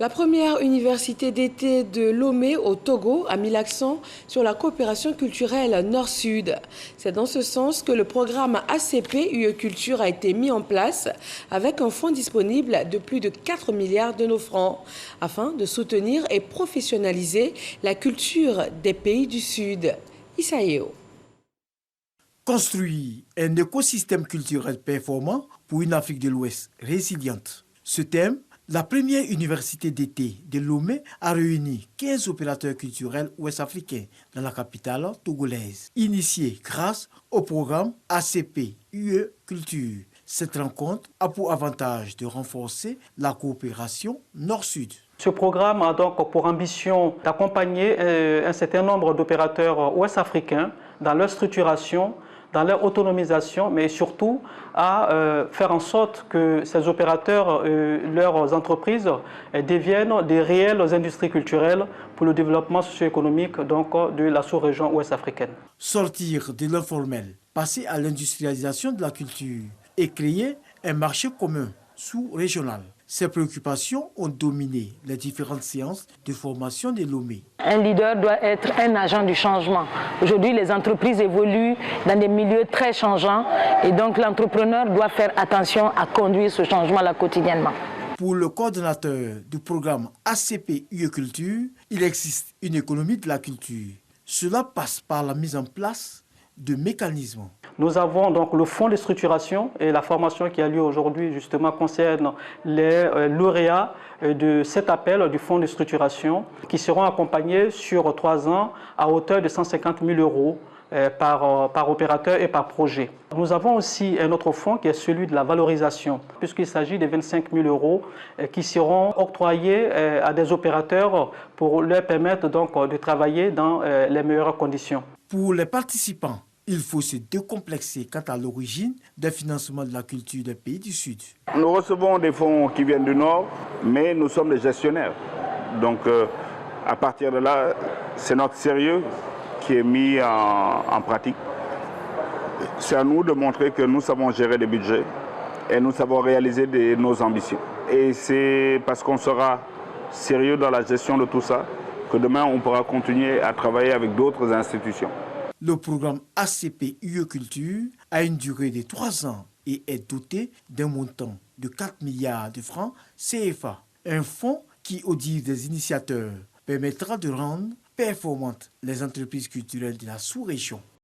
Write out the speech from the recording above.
La première université d'été de Lomé au Togo a mis l'accent sur la coopération culturelle Nord-Sud. C'est dans ce sens que le programme ACP UE Culture a été mis en place avec un fonds disponible de plus de 4 milliards de nos francs afin de soutenir et professionnaliser la culture des pays du Sud. Isaïo. Construire un écosystème culturel performant pour une Afrique de l'Ouest résiliente. Ce thème, la première université d'été de Lomé a réuni 15 opérateurs culturels ouest-africains dans la capitale togolaise, initié grâce au programme ACP UE Culture. Cette rencontre a pour avantage de renforcer la coopération Nord-Sud. Ce programme a donc pour ambition d'accompagner un certain nombre d'opérateurs ouest-africains dans leur structuration, dans leur autonomisation, mais surtout à faire en sorte que ces opérateurs, leurs entreprises, deviennent des réelles industries culturelles pour le développement socio-économique de la sous-région ouest-africaine. Sortir de l'informel, passer à l'industrialisation de la culture et créer un marché commun sous-régional. Ces préoccupations ont dominé les différentes séances de formation de Lomé. Un leader doit être un agent du changement. Aujourd'hui, les entreprises évoluent dans des milieux très changeants et donc l'entrepreneur doit faire attention à conduire ce changement-là quotidiennement. Pour le coordonnateur du programme ACP UE Culture, il existe une économie de la culture. Cela passe par la mise en place de mécanismes. Nous avons donc le fonds de structuration et la formation qui a lieu aujourd'hui justement concerne les lauréats de cet appel du fonds de structuration qui seront accompagnés sur 3 ans à hauteur de 150 000 euros par opérateur et par projet. Nous avons aussi un autre fonds qui est celui de la valorisation, puisqu'il s'agit de 25 000 euros qui seront octroyés à des opérateurs pour leur permettre donc de travailler dans les meilleures conditions. Pour les participants, il faut se décomplexer quant à l'origine des financements de la culture des pays du Sud. Nous recevons des fonds qui viennent du Nord, mais nous sommes les gestionnaires. Donc à partir de là, c'est notre sérieux qui est mis en pratique. C'est à nous de montrer que nous savons gérer des budgets et nous savons réaliser nos ambitions. Et c'est parce qu'on sera sérieux dans la gestion de tout ça que demain on pourra continuer à travailler avec d'autres institutions. Le programme ACP UE Culture a une durée de 3 ans et est doté d'un montant de 4 milliards de francs CFA. Un fonds qui, au dire des initiateurs, permettra de rendre performantes les entreprises culturelles de la sous-région.